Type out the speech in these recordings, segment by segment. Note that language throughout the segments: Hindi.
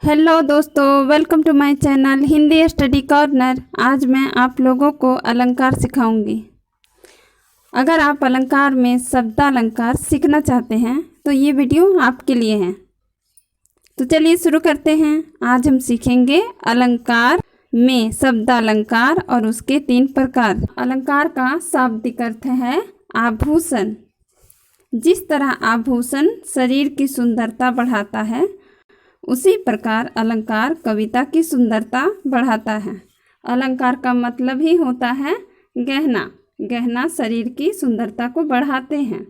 हेलो दोस्तों, welcome to my channel Hindi Study Corner. आज मैं आप लोगों को अलंकार सिखाऊंगी। अगर आप अलंकार में शब्दालंकार सीखना चाहते हैं तो ये वीडियो आपके लिए है। तो चलिए शुरू करते हैं। आज हम सीखेंगे अलंकार में शब्दालंकार और उसके 3 प्रकार। अलंकार का शाब्दिक अर्थ है आभूषण। जिस तरह आभूषण शरीर की सुंदरता बढ़ाता है, उसी प्रकार अलंकार कविता की सुंदरता बढ़ाता है। अलंकार का मतलब ही होता है गहना। गहना शरीर की सुंदरता को बढ़ाते हैं।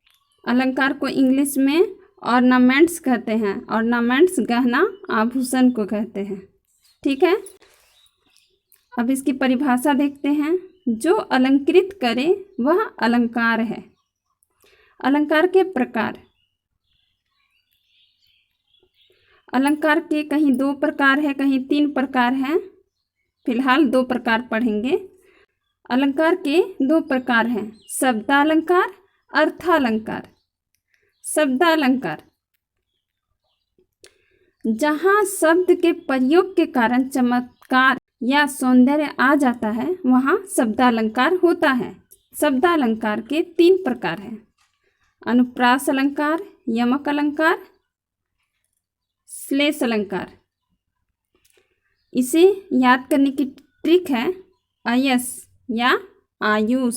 अलंकार को इंग्लिश में ऑर्नामेंट्स कहते हैं। ऑर्नामेंट्स गहना आभूषण को कहते हैं। ठीक है, अब इसकी परिभाषा देखते हैं। जो अलंकृत करे वह अलंकार है। अलंकार के प्रकार। अलंकार के कहीं 2 प्रकार है, कहीं 3 प्रकार हैं। फिलहाल 2 प्रकार पढ़ेंगे। अलंकार के 2 प्रकार हैं, शब्दालंकार, अर्थालंकार। शब्दालंकार जहाँ शब्द के प्रयोग के कारण चमत्कार या सौंदर्य आ जाता है, वहाँ शब्दालंकार होता है। शब्दालंकार के 3 प्रकार हैं, अनुप्रास अलंकार, यमक अलंकार, श्लेष अलंकार। इसे याद करने की ट्रिक है अयस या आयुष।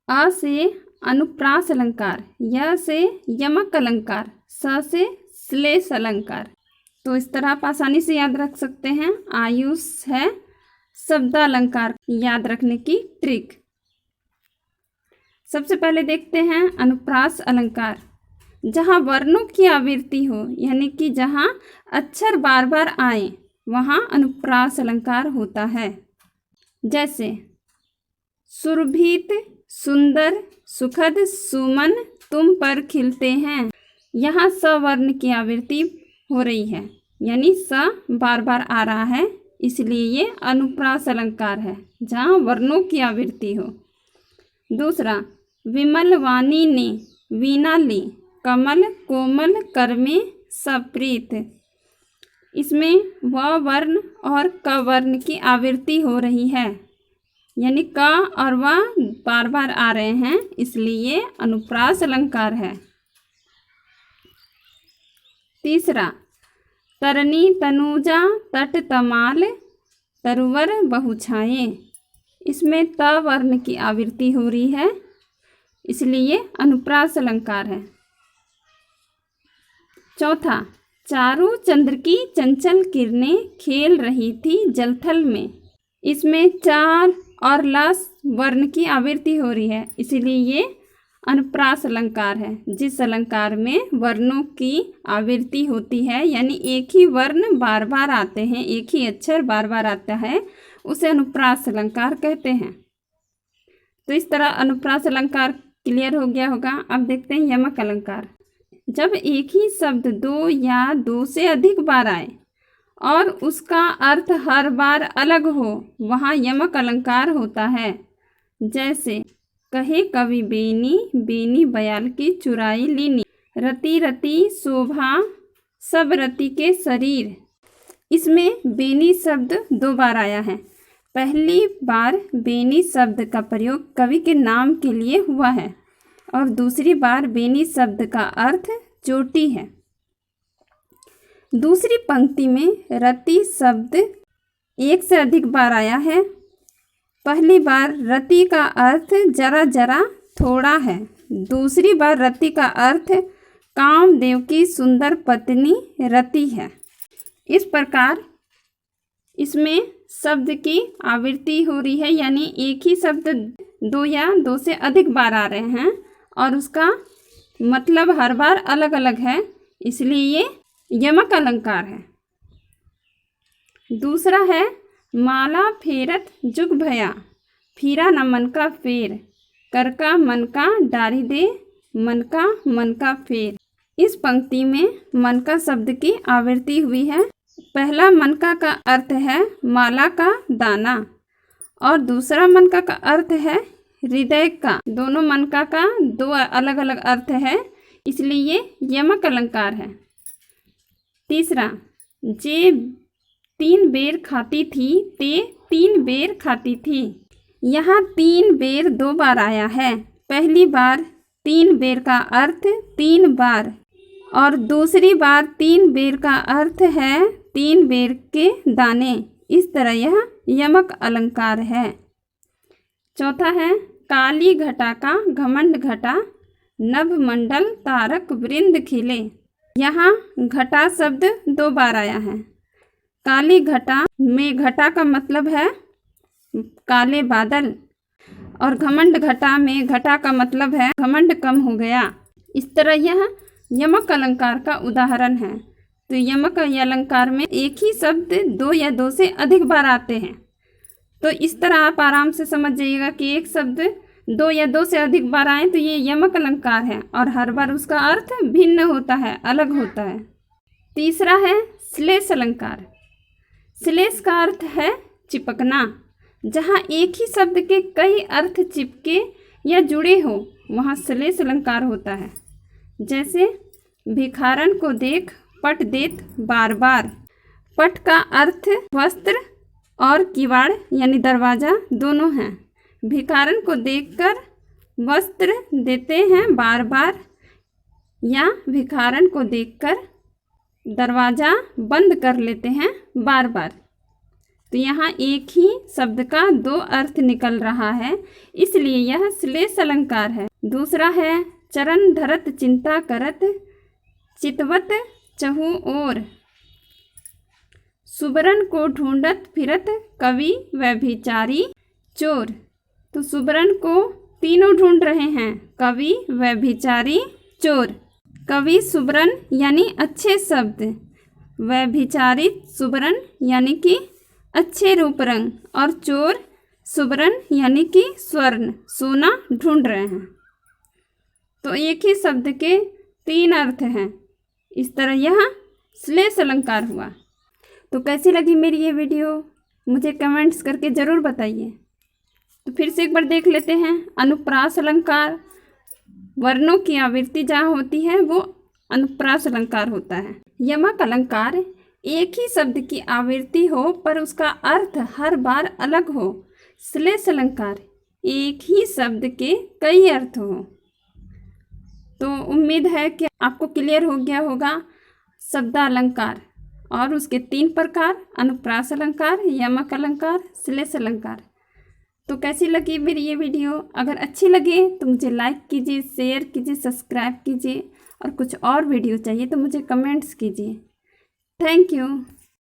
अ से अनुप्रास अलंकार, य से यमक अलंकार, स से श्लेष अलंकार। तो इस तरह आप आसानी से याद रख सकते हैं। आयुष है शब्दालंकार याद रखने की ट्रिक। सबसे पहले देखते हैं अनुप्रास अलंकार। जहाँ वर्णों की आवृत्ति हो, यानी कि जहाँ अक्षर बार बार आए, वहाँ अनुप्रास अलंकार होता है। जैसे सुरभित, सुंदर, सुखद, सुमन, तुम पर खिलते हैं। यहाँ स वर्ण की आवृत्ति हो रही है, यानी स बार बार आ रहा है, इसलिए ये अनुप्रास अलंकार है जहाँ वर्णों की आवृत्ति हो। दूसरा, विमल वाणी ने वीणा ली, कमल कोमल कर में सप्रीत। इसमें व वर्ण और क वर्ण की आवृत्ति हो रही है, यानी क और व बार बार आ रहे हैं, इसलिए अनुप्रास अलंकार है। तीसरा, तरनी तनुजा तट तमाल तरुवर बहुछाए। इसमें त वर्ण की आवृत्ति हो रही है, इसलिए अनुप्रास अलंकार है। चौथा, चारू चंद्र की चंचल किरणें खेल रही थी जलथल में। इसमें चार और लस वर्ण की आवृत्ति हो रही है, इसलिए ये अनुप्रास अलंकार है। जिस अलंकार में वर्णों की आवृत्ति होती है, यानी एक ही वर्ण बार बार आते हैं, एक ही अक्षर बार बार आता है, उसे अनुप्रास अलंकार कहते हैं। तो इस तरह अनुप्रास अलंकार क्लियर हो गया होगा। अब देखते हैं यमक अलंकार। जब एक ही शब्द 2 या 2 से अधिक बार आए और उसका अर्थ हर बार अलग हो, वहाँ यमक अलंकार होता है। जैसे कहे कवि बेनी, बेनी बयाल की चुराई लीनी, रति रति शोभा सब रति के शरीर। इसमें बेनी शब्द 2 बार आया है। पहली बार बेनी शब्द का प्रयोग कवि के नाम के लिए हुआ है और दूसरी बार बेनी शब्द का अर्थ चोटी है। दूसरी पंक्ति में रति शब्द 1 से अधिक बार आया है। पहली बार रति का अर्थ जरा जरा थोड़ा है, दूसरी बार रति का अर्थ कामदेव की सुंदर पत्नी रति है। इस प्रकार इसमें शब्द की आवृत्ति हो रही है, यानी एक ही शब्द 2 या 2 से अधिक बार आ रहे हैं और उसका मतलब हर बार अलग अलग है, इसलिए ये यमक अलंकार है। दूसरा है माला फेरत जुग भया, फिरा न मन का फेर, कर का मन का डारी दे, मन का फेर। इस पंक्ति में मन का शब्द की आवृत्ति हुई है। पहला मनका का अर्थ है माला का दाना और दूसरा मनका का अर्थ है हृदय का। दोनों मनका का 2 अलग अलग अर्थ है, इसलिए ये यमक अलंकार है। तीसरा, जे 3 बेर खाती थी, ते 3 बेर खाती थी। यहाँ 3 बेर 2 बार आया है। पहली बार 3 बेर का अर्थ 3 बार और दूसरी बार 3 बेर का अर्थ है 3 बेर के दाने। इस तरह यह यमक अलंकार है। चौथा है काली घटा का घमंड घटा, नभ मंडल तारक वृंद खिले। यहाँ घटा शब्द 2 बार आया है। काली घटा में घटा का मतलब है काले बादल और घमंड घटा में घटा का मतलब है घमंड कम हो गया। इस तरह यह यमक अलंकार का उदाहरण है। तो यमक अलंकार में एक ही शब्द 2 या 2 से अधिक बार आते हैं। तो इस तरह आप आराम से समझ जाइएगा कि एक शब्द 2 या 2 से अधिक बार आए तो ये यमक अलंकार है और हर बार उसका अर्थ भिन्न होता है, अलग होता है। तीसरा है श्लेष अलंकार। श्लेष का अर्थ है चिपकना। जहाँ एक ही शब्द के कई अर्थ चिपके या जुड़े हो वहाँ श्लेष अलंकार होता है। जैसे भिखारन को देख पट देत बार बार। पट का अर्थ वस्त्र और किवाड़ यानी दरवाज़ा दोनों हैं। भिखारन को देखकर वस्त्र देते हैं बार बार या भिखारन को देखकर दरवाज़ा बंद कर लेते हैं बार बार। तो यहाँ एक ही शब्द का 2 अर्थ निकल रहा है, इसलिए यह श्लेष अलंकार है। दूसरा है चरण धरत चिंता करत, चितवत चहु ओर। सुबरन को ढूंढत फिरत कवि व्यभिचारी चोर। तो सुबरन को तीनों ढूंढ रहे हैं, कवि व्यभिचारी चोर। कवि सुबरन यानी अच्छे शब्द, व्यभिचारी सुबरन यानी कि अच्छे रूप रंग और चोर सुबरन यानी कि स्वर्ण सोना ढूंढ रहे हैं। तो एक ही शब्द के 3 अर्थ हैं। इस तरह यह श्लेष अलंकार हुआ। तो कैसी लगी मेरी ये वीडियो मुझे कमेंट्स करके ज़रूर बताइए। तो फिर से एक बार देख लेते हैं। अनुप्रास अलंकार, वर्णों की आवृत्ति जहाँ होती है वो अनुप्रास अलंकार होता है। यमक अलंकार एक ही शब्द की आवृत्ति हो पर उसका अर्थ हर बार अलग हो। श्लेष अलंकार एक ही शब्द के कई अर्थ हो। तो उम्मीद है कि आपको क्लियर हो गया होगा शब्दालंकार और उसके 3 प्रकार, अनुप्रास अलंकार, यमक अलंकार, श्लेष अलंकार। तो कैसी लगी मेरी ये वीडियो? अगर अच्छी लगे तो मुझे लाइक कीजिए, शेयर कीजिए, सब्सक्राइब कीजिए और कुछ और वीडियो चाहिए तो मुझे कमेंट्स कीजिए। Thank you.